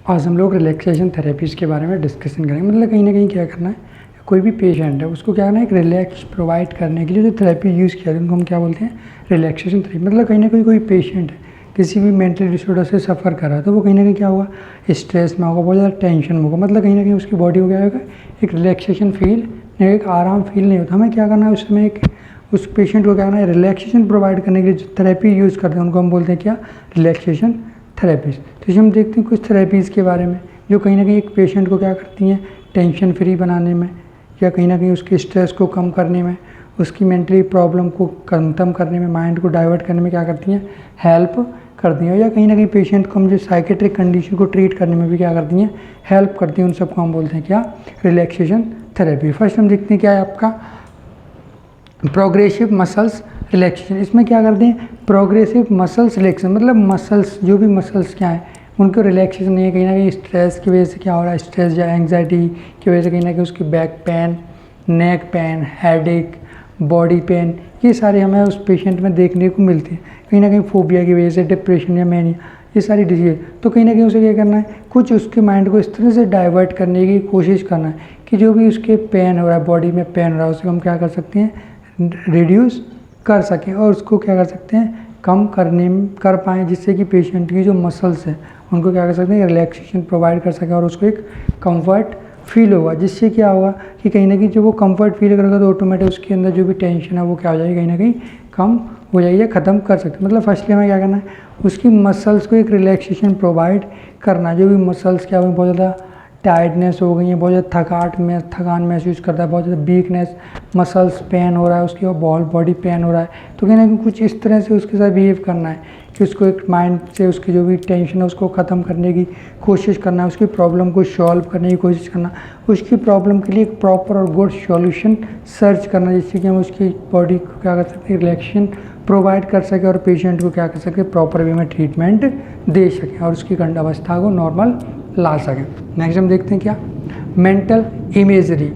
आज हम लोग रिलैक्सेशन थेरेपीज़ के बारे में डिस्कशन करेंगे। मतलब कहीं ना कहीं क्या करना है, कोई भी पेशेंट है उसको क्या करना है, एक रिलैक्स प्रोवाइड करने के लिए जो थेरेपी यूज़ किया है उनको हम क्या बोलते हैं, रिलैक्सेशन थेरेपी। मतलब कहीं ना कहीं कोई पेशेंट है किसी भी मेंटल डिसऑर्डर से सफ़र कर रहा है तो वो कहीं ना कहीं क्या होगा, स्ट्रेस में होगा, बहुत ज़्यादा टेंशन में होगा। मतलब कहीं ना कहीं उसकी बॉडी को क्या होगा, एक रिलैक्सेशन फील, एक आराम फील नहीं होता। हमें क्या करना है, उसमें एक उस पेशेंट को क्या करना है, रिलैक्सेशन प्रोवाइड करने के लिए जो थेरेपी यूज़ करते हैं उनको हम बोलते हैं क्या, रिलैक्सेशन थेरेपीज़। तो हम देखते हैं कुछ थेरेपीज़ के बारे में जो कहीं ना कहीं एक पेशेंट को क्या करती हैं, टेंशन फ्री बनाने में, या कहीं ना कहीं उसके स्ट्रेस को कम करने में, उसकी मेंटली प्रॉब्लम को खत्म करने में, माइंड को डाइवर्ट करने में क्या करती हैं, हेल्प करती हैं। या कहीं ना कहीं पेशेंट को हम जो साइकेट्रिक कंडीशन को ट्रीट करने में भी क्या करती हैं, हेल्प करती हैं। उन सबको हम बोलते हैं क्या, रिलैक्सेशन थेरेपी। फर्स्ट हम देखते हैं क्या है आपका प्रोग्रेसिव मसल्स रिलैक्सेशन। इसमें क्या करते हैं, प्रोग्रेसिव मसल्स रिलैक्सेशन, मतलब मसल्स जो भी मसल्स क्या है उनको रिलैक्सेशन नहीं है। कहीं ना कहीं स्ट्रेस की वजह से क्या हो रहा है, स्ट्रेस या एंग्जाइटी की वजह से कहीं ना कहीं उसकी back pain, neck pain, headache, body pain, ये सारे हमें उस पेशेंट में देखने को मिलते हैं। कहीं ना कहीं फोबिया की वजह से, डिप्रेशन या मैनिया, ये सारी डिजीज। तो कहीं ना कहीं उसे क्या करना है, कुछ उसके माइंड को इस तरह से डाइवर्ट करने की कोशिश करना है कि जो भी उसके पेन हो रहा है, बॉडी में पेन हो रहा है, उसको हम क्या कर सकते हैं, रिड्यूस कर सकें और उसको क्या कर सकते हैं, कम कर पाएँ, जिससे कि पेशेंट की जो मसल्स हैं उनको क्या कर सकते हैं, रिलैक्सेशन प्रोवाइड कर सकें और उसको एक कंफर्ट फील होगा। जिससे क्या होगा कि कहीं ना कहीं जब वो कंफर्ट फील करेगा तो ऑटोमेटिक उसके अंदर जो भी टेंशन है वो क्या हो जाएगी, कहीं ना कहीं कम हो जाएगी या ख़त्म कर सकते हैं। मतलब फर्स्टली हमें क्या करना है, उसकी मसल्स को एक रिलैक्सेशन प्रोवाइड करना। जो भी मसल्स क्या हुई, बहुत ज़्यादा टायर्डनेस हो गई है, बहुत ज़्यादा थकान महसूस करता है, बहुत ज़्यादा वीकनेस, मसल्स पेन हो रहा है उसकी, और बॉडी पेन हो रहा है, तो कहीं ना कहीं कुछ इस तरह से उसके साथ बिहेव करना है कि उसको एक माइंड से उसकी जो भी टेंशन है उसको ख़त्म करने की कोशिश करना है, उसकी प्रॉब्लम को सॉल्व करने की कोशिश करना, उसकी प्रॉब्लम के लिए एक प्रॉपर और गुड सॉल्यूशन सर्च करना, जिससे कि हम उसकी बॉडी को क्या कर सकते हैं, रिलैक्सेशन प्रोवाइड कर सकें और पेशेंट को क्या कर सकें, प्रॉपर वे में ट्रीटमेंट दे सकें और उसकी अवस्था को नॉर्मल ला सकें। नेक्स्ट हम देखते हैं क्या, मेंटल इमेजरी।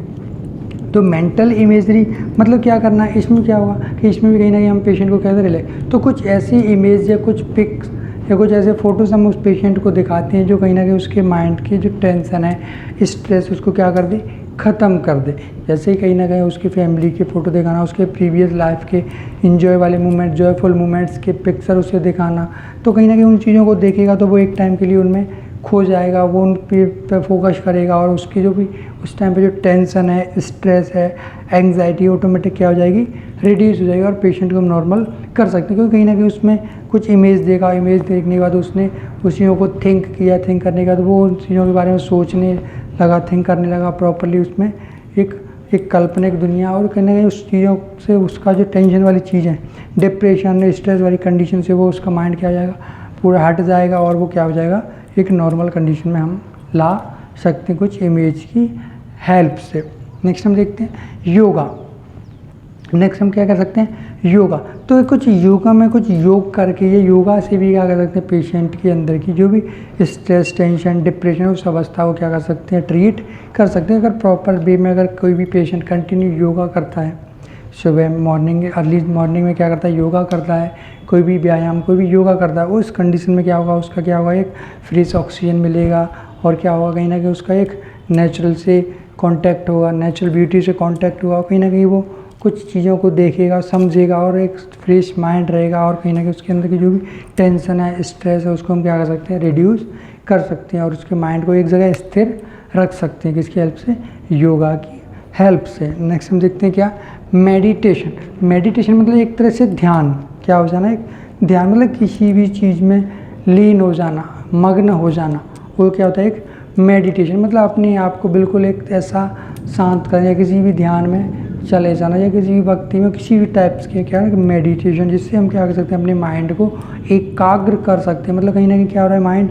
तो मेंटल इमेजरी मतलब क्या करना है, इसमें क्या होगा कि इसमें भी कहीं ना कहीं हम पेशेंट को कहते हैं रिलैक्स। तो कुछ ऐसी इमेज या कुछ पिक्स या कुछ ऐसे फोटोज हम उस पेशेंट को दिखाते हैं जो कहीं ना कहीं उसके माइंड की जो टेंशन है, स्ट्रेस, उसको क्या कर दे, ख़त्म कर दे। जैसे ही कहीं ना कहीं उसकी फैमिली के फ़ोटो दिखाना, उसके प्रीवियस लाइफ के इंजॉय वाले मोमेंट, जॉयफुल मोमेंट्स के पिक्चर उसे दिखाना, तो कहीं ना कहीं उन चीज़ों को देखेगा तो वो एक टाइम के लिए उनमें खो जाएगा, वो उन पे फोकस करेगा और उसकी जो भी उस टाइम पे जो टेंशन है, स्ट्रेस है, एंग्जाइटी, ऑटोमेटिक क्या हो जाएगी, रिड्यूस हो जाएगी और पेशेंट को हम नॉर्मल कर सकते हैं। क्योंकि कहीं ना कहीं उसमें कुछ इमेज देखा, इमेज देखने के बाद उसने उस चीज़ों को थिंक किया, थिंक करने के बाद वो उन चीज़ों के बारे में सोचने लगा, थिंक करने लगा प्रॉपरली, उसमें एक काल्पनिक दुनिया, और कहीं ना कहीं उस चीज़ों से उसका जो टेंशन वाली चीज़ है, डिप्रेशन, स्ट्रेस वाली कंडीशन से वो उसका माइंड क्या हो जाएगा, पूरा हट जाएगा और वो क्या हो जाएगा, एक नॉर्मल कंडीशन में हम ला सकते हैं कुछ इमेज की हेल्प से। नेक्स्ट हम देखते हैं योगा। नेक्स्ट हम क्या कर सकते हैं, योगा। तो कुछ योगा में कुछ योग करके, ये योगा से भी क्या कर सकते हैं, पेशेंट के अंदर की जो भी स्ट्रेस, टेंशन, डिप्रेशन, उस अवस्था को क्या कर सकते हैं, ट्रीट कर सकते हैं। अगर प्रॉपर वे में अगर कोई भी पेशेंट कंटिन्यू योगा करता है, सुबह मॉर्निंग, अर्ली मॉर्निंग में क्या करता है, योगा करता है, कोई भी व्यायाम, कोई भी योगा करता है, उस कंडीशन में क्या होगा, उसका क्या होगा, एक फ्रेश ऑक्सीजन मिलेगा और क्या होगा, कहीं ना कहीं उसका एक नेचुरल से कांटेक्ट होगा, नेचुरल ब्यूटी से कांटेक्ट होगा, कहीं ना कहीं वो कुछ चीज़ों को देखेगा, समझेगा और एक फ्रेश माइंड रहेगा और कहीं ना कहीं उसके अंदर की जो भी टेंशन है, स्ट्रेस है, उसको हम क्या कर सकते हैं, रिड्यूस कर सकते हैं और उसके माइंड को एक जगह स्थिर रख सकते हैं। किसकी हेल्प से, योगा की हेल्प से। नेक्स्ट हम देखते हैं क्या, मेडिटेशन। मेडिटेशन मतलब एक तरह से ध्यान, क्या हो जाना, एक ध्यान मतलब किसी भी चीज़ में लीन हो जाना, मग्न हो जाना, वो क्या होता है, एक मेडिटेशन। मतलब अपने आप को बिल्कुल एक ऐसा शांत करना या किसी भी ध्यान में चले जाना या किसी भी भक्ति में, किसी भी टाइप्स के क्या है मेडिटेशन, जिससे हम क्या कर सकते हैं, अपने माइंड को एकाग्र कर सकते हैं। मतलब कहीं ना कहीं क्या हो रहा है, माइंड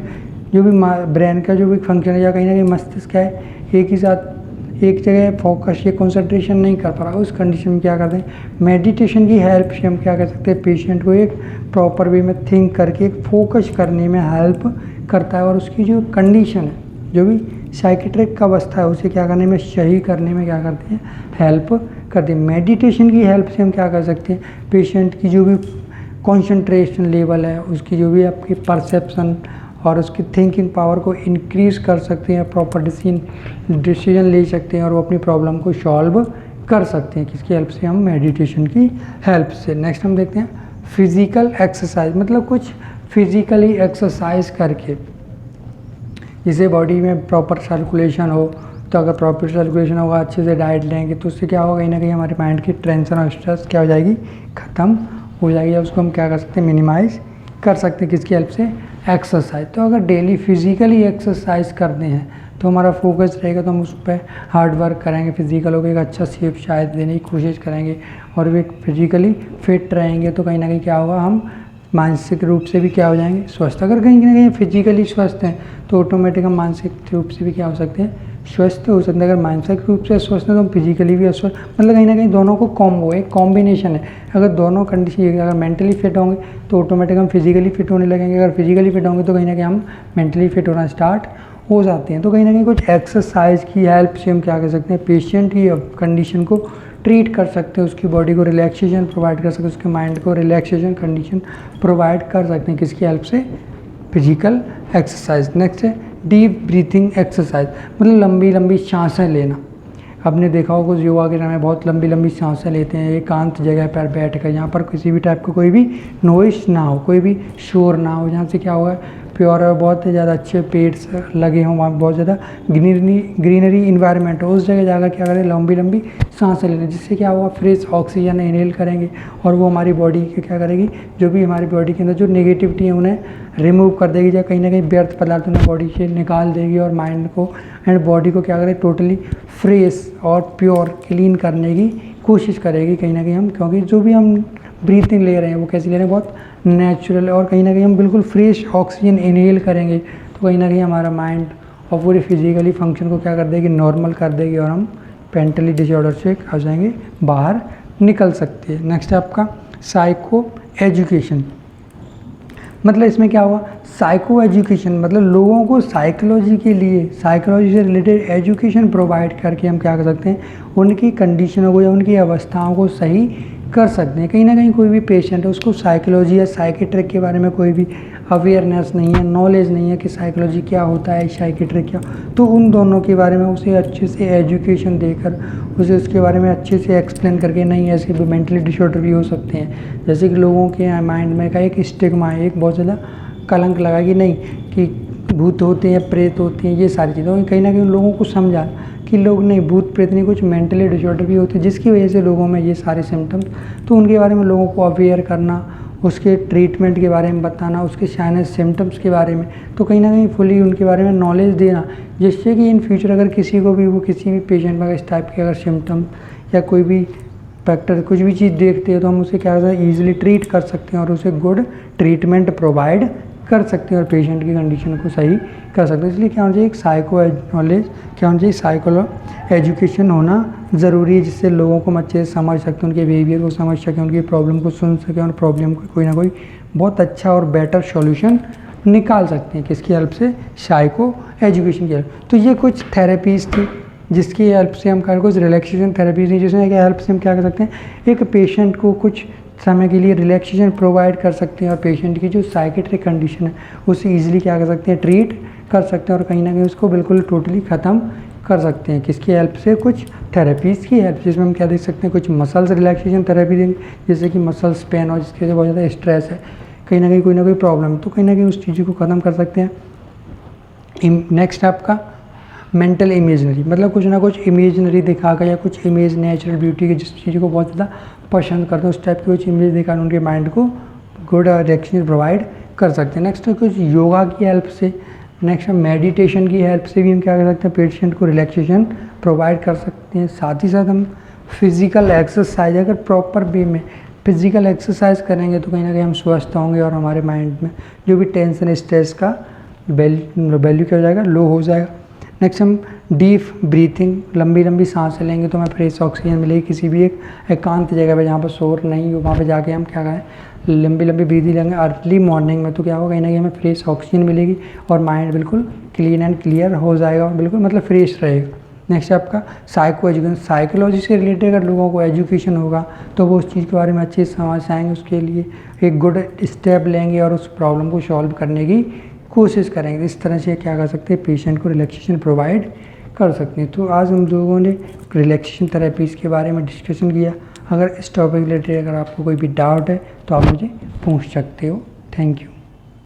जो भी ब्रेन का जो भी फंक्शन है या कहीं ना कहीं मस्तिष्क है, एक ही साथ एक जगह फोकस या कंसंट्रेशन नहीं कर पा रहा, उस कंडीशन में क्या करते हैं, मेडिटेशन की हेल्प से हम क्या कर सकते हैं, पेशेंट को एक प्रॉपर वे में थिंक करके एक फोकस करने में हेल्प करता है और उसकी जो कंडीशन है, जो भी साइकेट्रिक का अवस्था है, उसे क्या करने में, सही करने में क्या करते हैं, हेल्प करते हैं। मेडिटेशन की हेल्प से हम क्या कर सकते हैं, पेशेंट की जो भी कंसंट्रेशन लेवल है, उसकी जो भी आपकी परसेप्शन और उसकी थिंकिंग पावर को इंक्रीज़ कर सकते हैं, प्रॉपर डिसीजन ले सकते हैं और वो अपनी प्रॉब्लम को सॉल्व कर सकते हैं। किसकी हेल्प से? हम मेडिटेशन की हेल्प से। नेक्स्ट हम देखते हैं फिज़िकल एक्सरसाइज, मतलब कुछ फिज़िकली एक्सरसाइज करके, जिससे बॉडी में प्रॉपर सर्कुलेशन हो। तो अगर प्रॉपर सर्कुलेशन होगा, अच्छे से डाइट लेंगे, तो उससे क्या होगा, कहीं ना कहीं हमारे माइंड की टेंशन और स्ट्रेस क्या हो जाएगी, ख़त्म हो जाएगी। उसको हम क्या कर सकते हैं, मिनिमाइज़ कर सकते हैं। किसकी हेल्प से? एक्सरसाइज। तो अगर डेली फिज़िकली एक्सरसाइज करते हैं तो हमारा फोकस रहेगा, तो हम उस पर हार्ड वर्क करेंगे, फिजिकल होकर एक अच्छा शेप शायद देने की कोशिश करेंगे और वे फिजिकली फिट रहेंगे। तो कहीं ना कहीं क्या होगा, हम मानसिक रूप से भी क्या हो जाएंगे, स्वस्थ। अगर कहीं ना कहीं फिजिकली स्वस्थ हैं तो ऑटोमेटिक हम मानसिक रूप से भी क्या हो सकते हैं, स्वस्थ हो सकते हैं। अगर मानसिक रूप से स्वस्थ है तो हम फिजिकली भी स्वस्थ, मतलब कहीं ना कहीं दोनों को कॉम्बो, एक कॉम्बिनेशन है। अगर दोनों कंडीशन, अगर मेंटली फिट होंगे तो ऑटोमेटिक हम फिजिकली फिट होने लगेंगे, अगर फिजिकली फिट होंगे तो कहीं ना कहीं हम मेंटली फिट होना स्टार्ट हो जाते हैं। तो कहीं ना कहीं कुछ एक्सरसाइज की हेल्प से हम क्या कर सकते हैं, पेशेंट की कंडीशन को ट्रीट कर सकते हैं, उसकी बॉडी को रिलैक्सेशन प्रोवाइड कर सकते हैं, उसके माइंड को रिलैक्सेशन कंडीशन प्रोवाइड कर सकते हैं। किसकी हेल्प से? Physical exercise. नेक्स्ट है डीप ब्रीथिंग एक्सरसाइज, मतलब लंबी लंबी सांसें लेना। आपने देखा होगा योगा के समय बहुत लंबी लंबी सांसें लेते हैं एकांत जगह पर बैठ कर, जहाँ पर किसी भी टाइप का कोई भी नॉइस ना हो, कोई भी शोर ना हो, जहाँ से क्या होगा, प्योर और बहुत ज़्यादा अच्छे पेड्स लगे हों, वहाँ बहुत ज़्यादा ग्रीनरी इन्वायरमेंट हो, उस जगह जाकर क्या करें, लंबी लंबी सांसें लेना, जिससे क्या होगा, फ्रेश ऑक्सीजन इनहेल करेंगे और वो हमारी बॉडी के क्या करेगी, जो भी हमारी बॉडी के अंदर जो नेगेटिविटी है उन्हें रिमूव कर देगी, या कहीं ना कहीं व्यर्थ पदार्थ उन्हें बॉडी से निकाल देगी और माइंड को एंड बॉडी को क्या करें, टोटली फ्रेश और प्योर क्लीन करने की कोशिश करेगी कहीं ना कहीं हम, क्योंकि जो भी हम ब्रीथिंग ले रहे हैं वो कैसे ले रहे हैं, बहुत नेचुरल, और कहीं ना कहीं हम बिल्कुल फ्रेश ऑक्सीजन इनहेल करेंगे तो कहीं ना कहीं हमारा माइंड और पूरे फिजिकली फंक्शन को क्या कर देगी, नॉर्मल कर देगी और हम मेंटली डिसऑर्डर से आ जाएंगे, बाहर निकल सकते हैं। नेक्स्ट है आपका साइको एजुकेशन, मतलब इसमें क्या हुआ, साइको एजुकेशन, मतलब लोगों को साइकोलॉजी के लिए, साइकोलॉजी से रिलेटेड एजुकेशन प्रोवाइड करके हम क्या कर सकते हैं, उनकी कंडीशनों को या उनकी अवस्थाओं को सही कर सकते हैं। कहीं ना कहीं कोई भी पेशेंट है, उसको साइकोलॉजी या साइकेट्रिक के बारे में कोई भी अवेयरनेस नहीं है, नॉलेज नहीं है कि साइकोलॉजी क्या होता है, साइकेट्रिक क्या, तो उन दोनों के बारे में उसे अच्छे से एजुकेशन देकर उसे उसके बारे में अच्छे से एक्सप्लेन करके, नहीं ऐसे भी मेंटली डिसऑर्डर भी हो सकते हैं, जैसे कि लोगों के माइंड में का एक स्टिग्मा है, एक बहुत ज़्यादा कलंक लगा कि नहीं, कि भूत होते हैं, प्रेत होते हैं, ये सारी चीज़ें, कहीं ना कहीं उन लोगों को समझा कि लोग नहीं, भूत प्रेत नहीं, कुछ मेंटली डिसऑर्डर भी होते हैं जिसकी वजह से लोगों में ये सारे सिम्टम्स, तो उनके बारे में लोगों को अवेयर करना, उसके ट्रीटमेंट के बारे में बताना, उसके साइनस सिम्टम्स के बारे में, तो कहीं ना कहीं फुली उनके बारे में नॉलेज देना, जिससे कि इन फ्यूचर अगर किसी को भी, वो किसी भी पेशेंट में इस टाइप के अगर सिम्टम या कोई भी फैक्टर कुछ भी चीज़ देखते हैं तो हम उसे क्या करते हैं, ईजिली ट्रीट कर सकते हैं और उसे गुड ट्रीटमेंट प्रोवाइड कर सकते हैं और पेशेंट की कंडीशन को सही कर सकते हैं। इसलिए क्या होना चाहिए, एक साइको नॉलेज, क्या होना चाहिए, साइको एजुकेशन होना ज़रूरी है, जिससे लोगों को हम अच्छे से समझ सकते हैं, उनके बिहेवियर को समझ सकें, उनकी प्रॉब्लम को सुन सकें और प्रॉब्लम को कोई ना कोई बहुत अच्छा और बेटर सॉल्यूशन निकाल सकते हैं। किसकी हेल्प से? साइको एजुकेशन की हेल्प। तो ये कुछ थेरेपीज़ थी जिसकी हेल्प से हम कुछ रिलैक्सेशन थेरेपीज़ थी, जिसमें हेल्प से हम क्या कर सकते हैं, एक पेशेंट को कुछ समय के लिए रिलैक्सेशन प्रोवाइड कर सकते हैं और पेशेंट की जो साइकेट्रिक कंडीशन है उसे ईजिली क्या कर सकते हैं, ट्रीट कर सकते हैं और कहीं ना कहीं उसको बिल्कुल टोटली ख़त्म कर सकते हैं। किसकी हेल्प से? कुछ थेरेपीज़ की हेल्प, जिसमें हम क्या देख सकते हैं, कुछ मसल्स रिलैक्सेशन थेरेपी देंगे, जैसे कि मसल्स पेन और जिसकी वजह से बहुत ज़्यादा स्ट्रेस है, कहीं ना कोई प्रॉब्लम, तो कहीं ना कहीं उस चीज़ को ख़त्म कर सकते हैं। नेक्स्ट आपका मेंटल इमेजनरी, मतलब कुछ ना कुछ इमेजनरी दिखाकर या कुछ इमेज नेचुरल ब्यूटी की जिस चीज़ को बहुत ज़्यादा पसंद करते हैं उस टाइप की कुछ इमेज दिखाकर उनके माइंड को गुड डायरेक्शन प्रोवाइड कर सकते हैं। नेक्स्ट है कुछ योगा की हेल्प से, नेक्स्ट है मेडिटेशन की हेल्प से भी हम क्या कर सकते हैं, पेशेंट को रिलैक्सेशन प्रोवाइड कर सकते हैं। साथ ही साथ हम फिज़िकल एक्सरसाइज, अगर प्रॉपर वे में फिज़िकल एक्सरसाइज करेंगे तो कहीं ना कहीं हम स्वस्थ होंगे और हमारे माइंड में जो भी टेंशन स्ट्रेस का वैल्यू क्या हो जाएगा, लो हो जाएगा। नेक्स्ट हम डीप ब्रीथिंग, लंबी लंबी सांसें लेंगे तो हमें फ्रेश ऑक्सीजन मिलेगी, किसी भी एक एकांत जगह पे जहाँ पर शोर नहीं हो वहाँ पे जाके हम क्या करें, लंबी लंबी ब्रीथिंग लेंगे अर्ली मॉर्निंग में, तो क्या होगा, कहीं ना कहीं हमें फ्रेश ऑक्सीजन मिलेगी और माइंड बिल्कुल क्लीन एंड क्लियर हो जाएगा और बिल्कुल मतलब फ्रेश रहेगा। नेक्स्ट है आपका साइको एजुकेशन, साइकोलॉजी से रिलेटेड अगर लोगों को एजुकेशन होगा तो वो उस चीज़ के बारे में अच्छे से समझ आएंगे, उसके लिए एक गुड स्टेप लेंगे और उस प्रॉब्लम को सॉल्व करने की कोशिश करेंगे। इस तरह से क्या कर सकते हैं, पेशेंट को रिलैक्सेशन प्रोवाइड कर सकते हैं। तो आज हम लोगों ने रिलैक्सेशन थेरेपीज़ के बारे में डिस्कशन किया। अगर इस टॉपिक रिलेटेड अगर आपको कोई भी डाउट है तो आप मुझे पूछ सकते हो। Thank you.